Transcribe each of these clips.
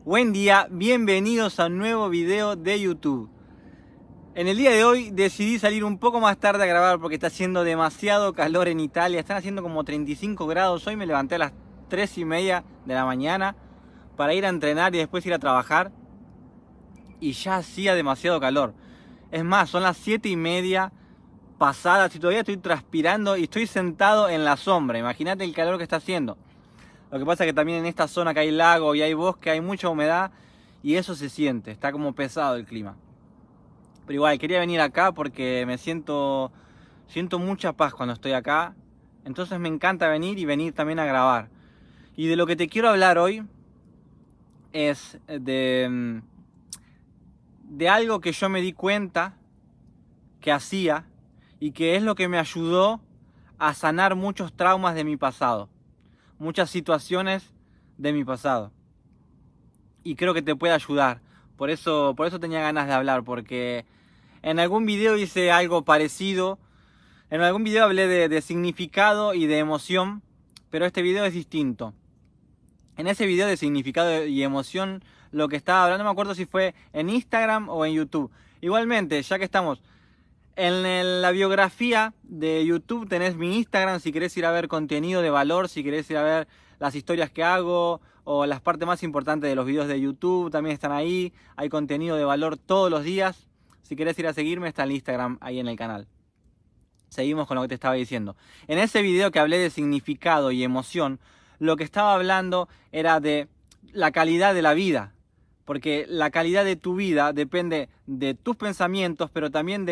Buen día, bienvenidos a un nuevo video de YouTube. En el día de hoy decidí salir un poco más tarde a grabar porque está haciendo demasiado calor en Italia. Están haciendo como 35 grados. Hoy me levanté a las 3:30 de la mañana para ir a entrenar y después ir a trabajar. Y ya hacía demasiado calor. Es más, son las 7:30 pasadas y todavía estoy transpirando y estoy sentado en la sombra. Imagínate el calor que está haciendo. Lo que pasa es que también en esta zona que hay lago y hay bosque, hay mucha humedad y eso se siente, está como pesado el clima. Pero igual, quería venir acá porque siento mucha paz cuando estoy acá. Entonces me encanta venir y venir también a grabar. Y de lo que te quiero hablar hoy es de algo que yo me di cuenta que hacía y que es lo que me ayudó a sanar muchos traumas de mi pasado. Muchas situaciones de mi pasado. Y creo que te puede ayudar. Por eso tenía ganas de hablar, porque en algún video hice algo parecido. En algún video hablé de significado y de emoción, pero este video es distinto. En ese video de significado y emoción, lo que estaba hablando, no me acuerdo si fue en Instagram o en YouTube. Igualmente, ya que estamos en la biografía de YouTube tenés mi Instagram si querés ir a ver contenido de valor, si querés ir a ver las historias que hago o las partes más importantes de los videos de YouTube, también están ahí. Hay contenido de valor todos los días. Si querés ir a seguirme, está el Instagram ahí en el canal. Seguimos con lo que te estaba diciendo. En ese video que hablé de significado y emoción, lo que estaba hablando era de la calidad de la vida. Porque la calidad de tu vida depende de tus pensamientos, pero también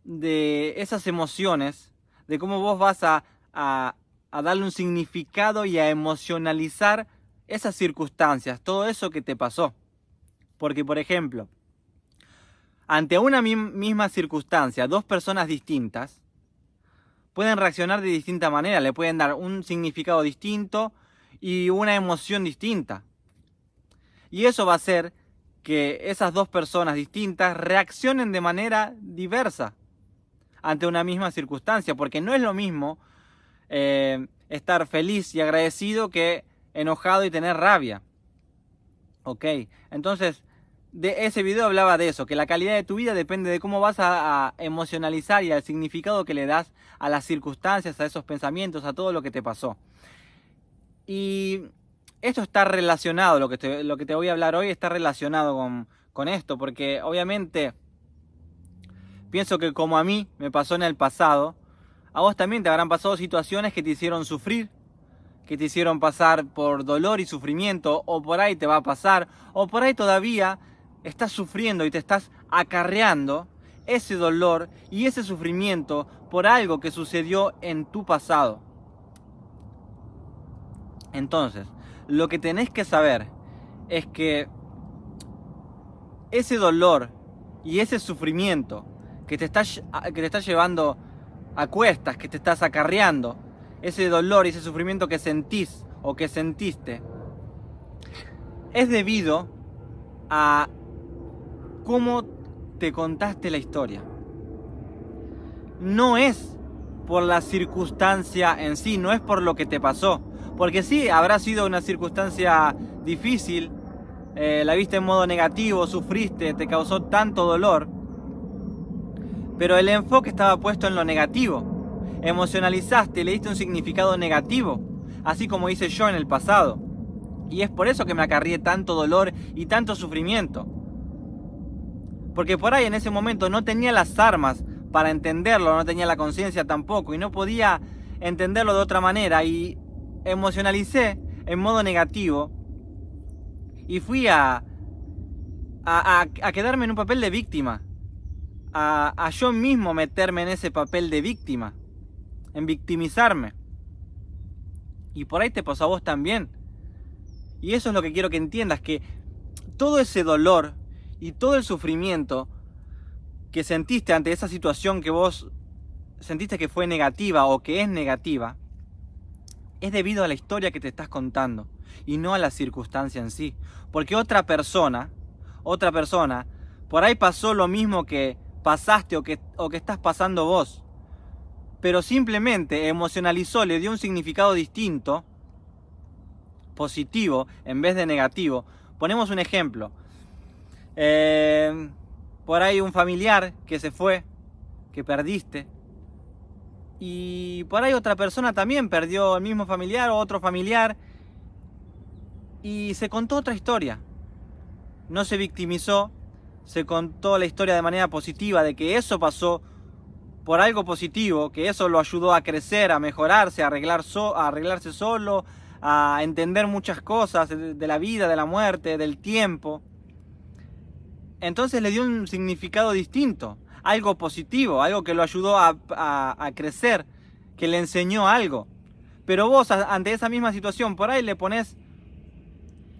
de esas emociones, de cómo vos vas a darle un significado y a emocionalizar esas circunstancias, todo eso que te pasó. Porque, por ejemplo, ante una misma circunstancia, dos personas distintas pueden reaccionar de distinta manera, le pueden dar un significado distinto y una emoción distinta. Y eso va a hacer que esas dos personas distintas reaccionen de manera diversa ante una misma circunstancia, porque no es lo mismo estar feliz y agradecido que enojado y tener rabia. Ok, entonces de ese video hablaba de eso, que la calidad de tu vida depende de cómo vas a emocionalizar y al significado que le das a las circunstancias, a esos pensamientos, a todo lo que te pasó. Y esto está relacionado, lo que te voy a hablar hoy está relacionado con esto, porque obviamente pienso que como a mí me pasó en el pasado, a vos también te habrán pasado situaciones que te hicieron sufrir, que te hicieron pasar por dolor y sufrimiento, o por ahí te va a pasar, o por ahí todavía estás sufriendo y te estás acarreando ese dolor y ese sufrimiento por algo que sucedió en tu pasado. Entonces, lo que tenés que saber es que ese dolor y ese sufrimiento que te está llevando a cuestas, que te estás acarreando, ese dolor y ese sufrimiento que sentís o que sentiste, es debido a cómo te contaste la historia. No es por la circunstancia en sí, no es por lo que te pasó. Porque sí, habrá sido una circunstancia difícil, la viste en modo negativo, sufriste, te causó tanto dolor, pero el enfoque estaba puesto en lo negativo. Emocionalizaste, le diste un significado negativo, así como hice yo en el pasado. Y es por eso que me acarrié tanto dolor y tanto sufrimiento. Porque por ahí en ese momento no tenía las armas para entenderlo, no tenía la conciencia tampoco y no podía entenderlo de otra manera y emocionalicé en modo negativo y fui a quedarme en un papel de víctima, a yo mismo meterme en ese papel de víctima, en victimizarme. Y por ahí te pasó a vos también. Y eso es lo que quiero que entiendas, que todo ese dolor y todo el sufrimiento que sentiste ante esa situación que vos sentiste que fue negativa o que es negativa, es debido a la historia que te estás contando y no a la circunstancia en sí. Porque otra persona, por ahí pasó lo mismo que pasaste o que estás pasando vos, pero simplemente emocionalizó, le dio un significado distinto, positivo en vez de negativo, Ponemos un ejemplo. Por ahí un familiar que se fue, que perdiste. Y por ahí otra persona también perdió el mismo familiar o otro familiar. Y se contó otra historia. No se victimizó, se contó la historia de manera positiva, de que eso pasó por algo positivo, que eso lo ayudó a crecer, a mejorarse, a arreglarse solo, a entender muchas cosas de la vida, de la muerte, del tiempo. Entonces le dio un significado distinto, algo positivo, algo que lo ayudó a crecer, que le enseñó algo. Pero vos ante esa misma situación por ahí le pones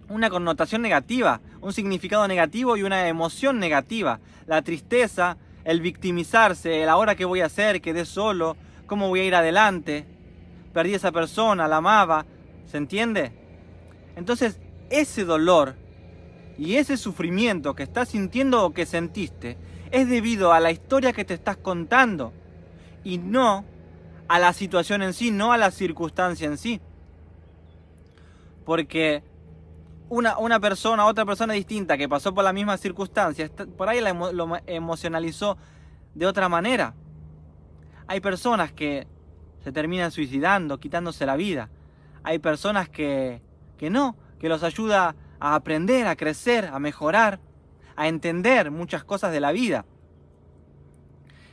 una connotación negativa, un significado negativo y una emoción negativa. La tristeza, el victimizarse, el ahora qué voy a hacer, quedé solo, cómo voy a ir adelante, perdí a esa persona, la amaba, ¿se entiende? Entonces ese dolor y ese sufrimiento que estás sintiendo o que sentiste es debido a la historia que te estás contando y no a la situación en sí, no a la circunstancia en sí. Porque otra persona distinta que pasó por la misma circunstancia, por ahí lo emocionalizó de otra manera. Hay personas que se terminan suicidando, quitándose la vida. Hay personas que no, que los ayuda a aprender, a crecer, a mejorar, a entender muchas cosas de la vida.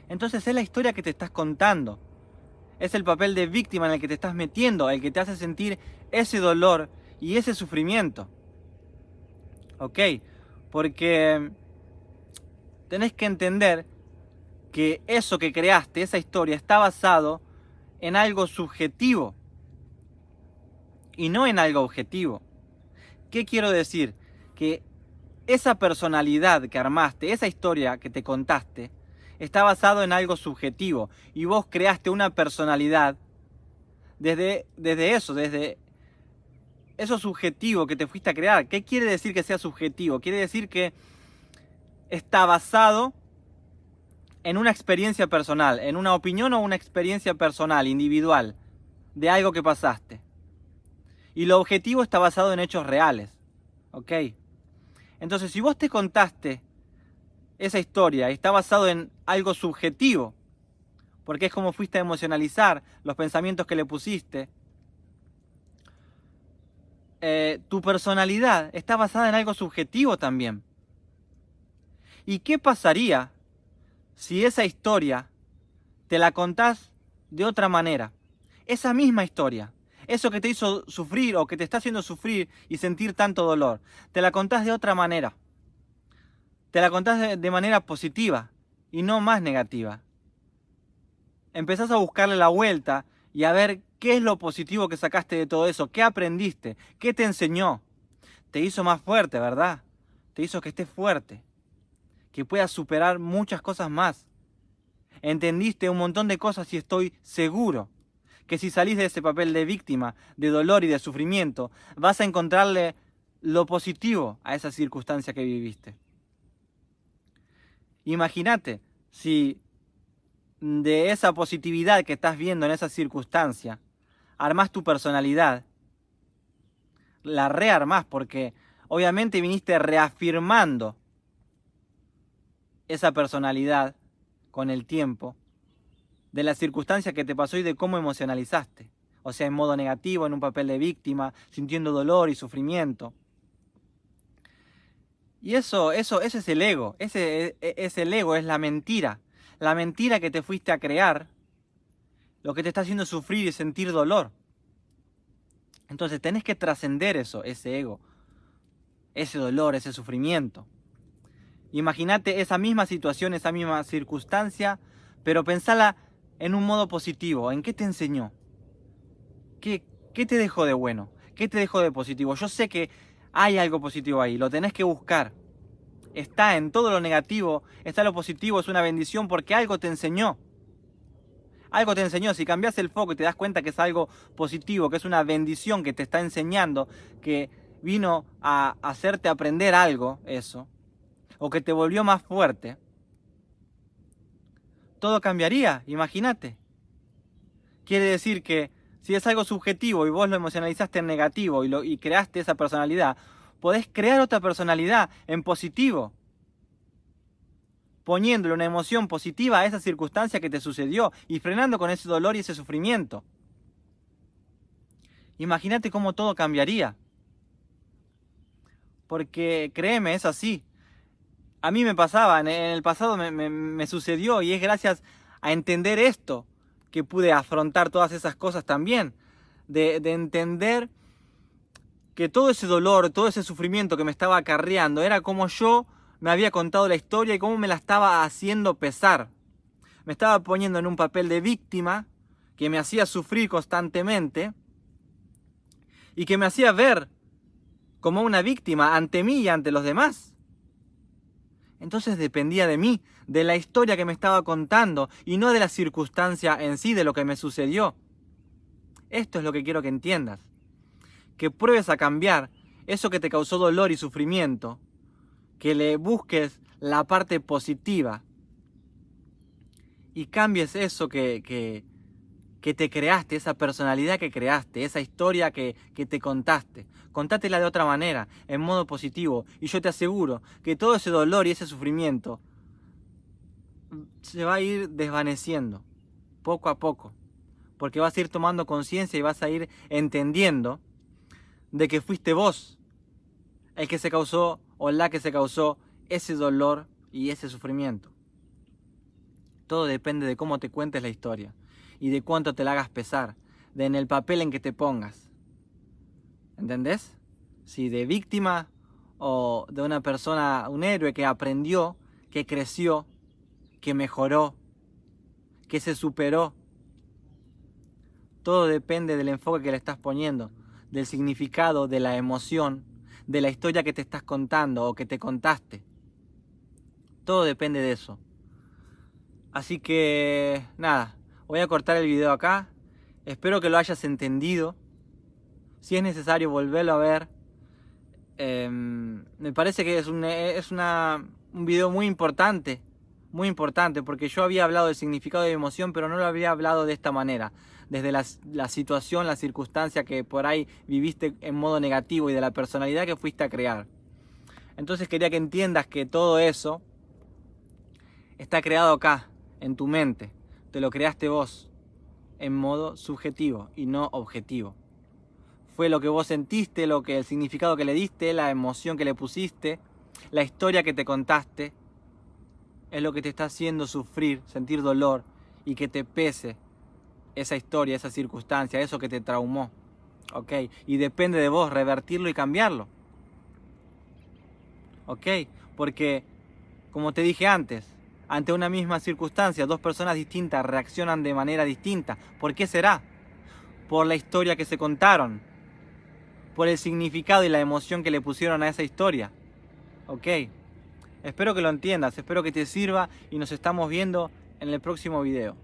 Entonces es la historia que te estás contando. Es el papel de víctima en el que te estás metiendo, el que te hace sentir ese dolor y ese sufrimiento. ¿Ok? Porque tenés que entender que eso que creaste, esa historia, está basado en algo subjetivo y no en algo objetivo. ¿Qué quiero decir? Que esa personalidad que armaste, esa historia que te contaste, está basado en algo subjetivo y vos creaste una personalidad desde eso subjetivo que te fuiste a crear. ¿Qué quiere decir que sea subjetivo? Quiere decir que está basado en una experiencia personal, en una opinión o una experiencia personal, individual, de algo que pasaste. Y lo objetivo está basado en hechos reales. ¿Ok? Entonces, si vos te contaste esa historia y está basado en algo subjetivo, porque es como fuiste a emocionalizar los pensamientos que le pusiste, tu personalidad está basada en algo subjetivo también. ¿Y qué pasaría si esa historia te la contás de otra manera? Esa misma historia, eso que te hizo sufrir o que te está haciendo sufrir y sentir tanto dolor, te la contás de otra manera. Te la contás de manera positiva y no más negativa. Empezás a buscarle la vuelta y a ver qué es lo positivo que sacaste de todo eso, qué aprendiste, qué te enseñó. Te hizo más fuerte, ¿verdad? Te hizo que estés fuerte, que puedas superar muchas cosas más. Entendiste un montón de cosas y estoy seguro que si salís de ese papel de víctima, de dolor y de sufrimiento, vas a encontrarle lo positivo a esa circunstancia que viviste. Imagínate si de esa positividad que estás viendo en esa circunstancia, armás tu personalidad, la rearmás porque obviamente viniste reafirmando esa personalidad con el tiempo, de la circunstancia que te pasó y de cómo emocionalizaste. O sea, en modo negativo, en un papel de víctima, sintiendo dolor y sufrimiento. Y eso es el ego, ese es el ego, es la mentira que te fuiste a crear, lo que te está haciendo sufrir y sentir dolor. Entonces tenés que trascender eso, ese ego, ese dolor, ese sufrimiento. Imagínate esa misma situación, esa misma circunstancia, pero pensala en un modo positivo. ¿En qué te enseñó? ¿Qué te dejó de bueno? ¿Qué te dejó de positivo? Yo sé que hay algo positivo ahí, lo tenés que buscar. Está en todo lo negativo, está lo positivo, es una bendición porque algo te enseñó. Algo te enseñó, si cambias el foco y te das cuenta que es algo positivo, que es una bendición que te está enseñando, que vino a hacerte aprender algo, eso, o que te volvió más fuerte, todo cambiaría, imagínate. Quiere decir que si es algo subjetivo y vos lo emocionalizaste en negativo y creaste esa personalidad, podés crear otra personalidad en positivo, poniéndole una emoción positiva a esa circunstancia que te sucedió y frenando con ese dolor y ese sufrimiento. Imagínate cómo todo cambiaría. Porque créeme, es así. A mí me pasaba, en el pasado me sucedió y es gracias a entender esto que pude afrontar todas esas cosas también. De entender que todo ese dolor, todo ese sufrimiento que me estaba acarreando era como yo me había contado la historia y cómo me la estaba haciendo pesar. Me estaba poniendo en un papel de víctima que me hacía sufrir constantemente y que me hacía ver como una víctima ante mí y ante los demás. Entonces dependía de mí, de la historia que me estaba contando y no de la circunstancia en sí, de lo que me sucedió. Esto es lo que quiero que entiendas. Que pruebes a cambiar eso que te causó dolor y sufrimiento. Que le busques la parte positiva. Y cambies eso que te creaste, esa personalidad que creaste, esa historia que te contaste. Contátela de otra manera, en modo positivo. Y yo te aseguro que todo ese dolor y ese sufrimiento se va a ir desvaneciendo, poco a poco. Porque vas a ir tomando conciencia y vas a ir entendiendo de que fuiste vos el que se causó o la que se causó ese dolor y ese sufrimiento. Todo depende de cómo te cuentes la historia y de cuánto te la hagas pesar, de en el papel en que te pongas. ¿Entendés? Si de víctima o de una persona, un héroe que aprendió, que creció, que mejoró, que se superó. Todo depende del enfoque que le estás poniendo, del significado, de la emoción, de la historia que te estás contando o que te contaste. Todo depende de eso. Así que, nada, voy a cortar el video acá. Espero que lo hayas entendido. Si es necesario volverlo a ver. Me parece que es un video muy importante. Muy importante, porque yo había hablado del significado de emoción, pero no lo había hablado de esta manera. Desde la situación, la circunstancia que por ahí viviste en modo negativo y de la personalidad que fuiste a crear. Entonces quería que entiendas que todo eso está creado acá, en tu mente. Te lo creaste vos, en modo subjetivo y no objetivo. Fue lo que vos sentiste, el significado que le diste, la emoción que le pusiste, la historia que te contaste. Es lo que te está haciendo sufrir, sentir dolor y que te pese esa historia, esa circunstancia, eso que te traumó. ¿Ok? Y depende de vos revertirlo y cambiarlo. ¿Ok? Porque, como te dije antes, ante una misma circunstancia, dos personas distintas reaccionan de manera distinta. ¿Por qué será? Por la historia que se contaron. Por el significado y la emoción que le pusieron a esa historia. ¿Ok? Espero que lo entiendas, espero que te sirva y nos estamos viendo en el próximo video.